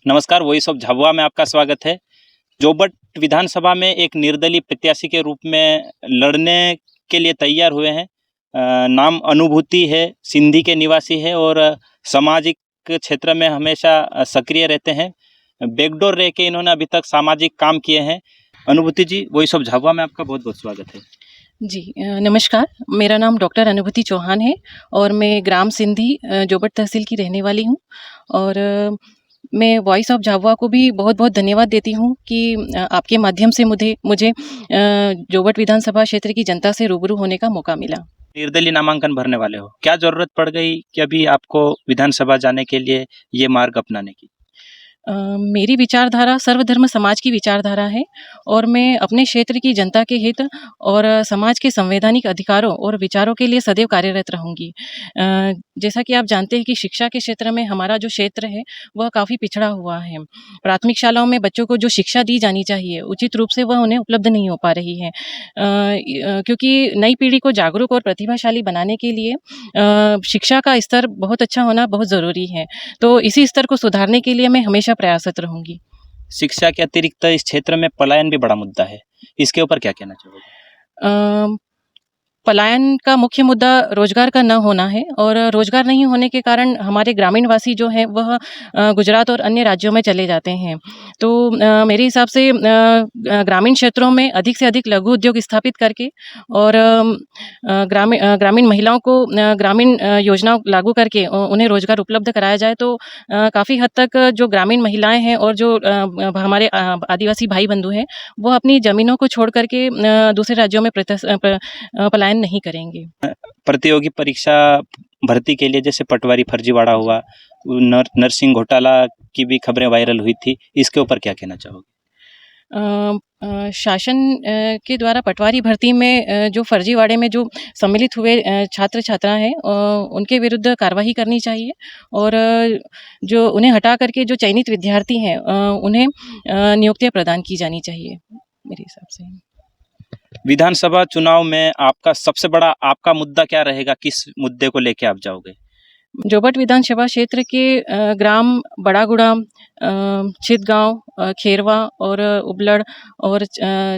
नमस्कार, voice of Jhabua में आपका स्वागत है। जोबट विधानसभा में एक निर्दलीय प्रत्याशी के रूप में लड़ने के लिए तैयार हुए हैं। नाम अनुभूति है, सिंधी के निवासी है और सामाजिक क्षेत्र में हमेशा सक्रिय रहते हैं। बैकडोर रह के इन्होंने अभी तक सामाजिक काम किए हैं। अनुभूति जी, वॉइस ऑफ झाबुआ में आपका बहुत बहुत स्वागत है। जी नमस्कार, मेरा नाम डॉक्टर अनुभूति चौहान है और मैं ग्राम सिंधी जोबट तहसील की रहने वाली हूँ। और मैं वॉइस ऑफ झाबुआ को भी बहुत बहुत धन्यवाद देती हूँ कि आपके माध्यम से मुझे जोबट विधानसभा क्षेत्र की जनता से रूबरू होने का मौका मिला। निर्दलीय नामांकन भरने वाले हो, क्या ज़रूरत पड़ गई कि अभी आपको विधानसभा जाने के लिए ये मार्ग अपनाने की? मेरी विचारधारा सर्वधर्म समाज की विचारधारा है और मैं अपने क्षेत्र की जनता के हित और समाज के संवैधानिक अधिकारों और विचारों के लिए सदैव कार्यरत रहूँगी। जैसा कि आप जानते हैं कि शिक्षा के क्षेत्र में हमारा जो क्षेत्र है वह काफ़ी पिछड़ा हुआ है। प्राथमिक शालाओं में बच्चों को जो शिक्षा दी जानी चाहिए उचित रूप से वह उन्हें उपलब्ध नहीं हो पा रही है। क्योंकि नई पीढ़ी को जागरूक और प्रतिभाशाली बनाने के लिए शिक्षा का स्तर बहुत अच्छा होना बहुत ज़रूरी है। तो इसी स्तर को सुधारने के लिए मैं हमेशा प्रयासरत रहूँगी। शिक्षा के अतिरिक्त इस क्षेत्र में पलायन भी बड़ा मुद्दा है, इसके ऊपर क्या कहना चाहोगे? अ, पलायन का मुख्य मुद्दा रोजगार का न होना है और रोजगार नहीं होने के कारण हमारे ग्रामीणवासी जो हैं वह गुजरात और अन्य राज्यों में चले जाते हैं। तो मेरे हिसाब से ग्रामीण क्षेत्रों में अधिक से अधिक लघु उद्योग स्थापित करके और ग्रामीण महिलाओं को ग्रामीण योजनाओं लागू करके उन्हें रोजगार उपलब्ध कराया जाए तो काफ़ी हद तक जो ग्रामीण महिलाएं हैं और जो हमारे आदिवासी भाई बंधु हैं वो अपनी ज़मीनों को छोड़ करके दूसरे राज्यों में पलायन नहीं करेंगे। प्रतियोगी परीक्षा भर्ती के लिए जैसे पटवारी फर्जीवाड़ा हुआ, नरसिंह घोटाला की भी खबरें वायरल हुई थी, इसके ऊपर क्या कहना चाहोगे? शासन के द्वारा पटवारी भर्ती में जो फर्जीवाड़े में जो सम्मिलित हुए छात्र छात्रा हैं उनके विरुद्ध कार्रवाई करनी चाहिए और जो उन्हें हटा करके जो चयनित विद्यार्थी हैं उन्हें नियुक्तियाँ प्रदान की जानी चाहिए मेरे हिसाब से। विधानसभा चुनाव में आपका सबसे बड़ा आपका मुद्दा क्या रहेगा? किस मुद्दे को लेके आप जाओगे? जोबट विधानसभा क्षेत्र के ग्राम बड़ागुड़ा, छितगांव, खेरवा और उबलड़ और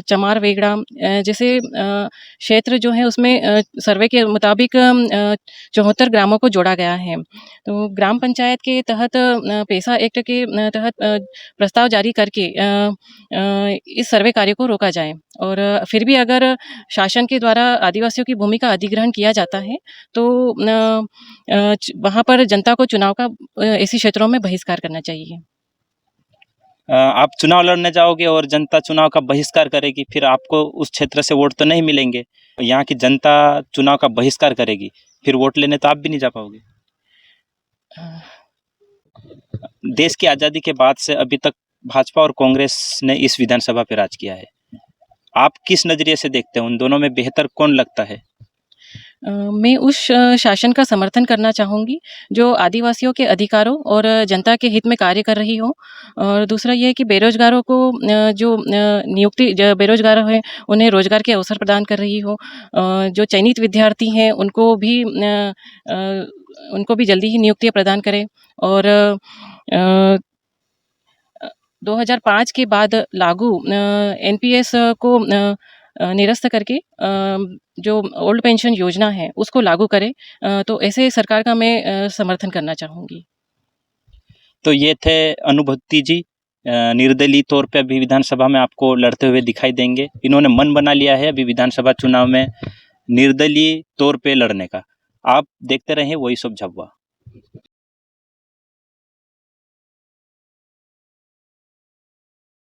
चमार वेगड़ा जैसे क्षेत्र जो है उसमें सर्वे के मुताबिक 74 ग्रामों को जोड़ा गया है। तो ग्राम पंचायत के तहत पेसा एक्ट के तहत प्रस्ताव जारी करके इस सर्वे कार्य को रोका जाए और फिर भी अगर शासन के द्वारा आदिवासियों की भूमि का अधिग्रहण किया जाता है तो वहाँ पर जनता को चुनाव का ऐसे क्षेत्रों में बहिष्कार करना चाहिए। आप चुनाव लड़ने जाओगे और जनता चुनाव का बहिष्कार करेगी, फिर आपको उस क्षेत्र से वोट तो नहीं मिलेंगे। यहाँ की जनता चुनाव का बहिष्कार करेगी, फिर वोट लेने तो आप भी नहीं जा पाओगे। देश की आज़ादी के बाद से अभी तक भाजपा और कांग्रेस ने इस विधानसभा पे राज किया है। आप किस नज़रिए से देखते हैं, उन दोनों में बेहतर कौन लगता है? मैं उस शासन का समर्थन करना चाहूँगी जो आदिवासियों के अधिकारों और जनता के हित में कार्य कर रही हो। और दूसरा ये है कि बेरोजगारों को जो नियुक्ति बेरोजगार हैं उन्हें रोजगार के अवसर प्रदान कर रही हो। जो चयनित विद्यार्थी हैं उनको भी जल्दी ही नियुक्तियाँ प्रदान करें और 2005 के बाद लागू एनपीएस को निरस्त करके जो ओल्ड पेंशन योजना है उसको लागू करें। तो ऐसे सरकार का मैं समर्थन करना चाहूँगी। तो ये थे अनुभूति जी, निर्दलीय तौर पे अभी विधानसभा में आपको लड़ते हुए दिखाई देंगे। इन्होंने मन बना लिया है अभी विधानसभा चुनाव में निर्दलीय तौर पे लड़ने का। आप देखते रहें वॉइस ऑफ झाबुआ।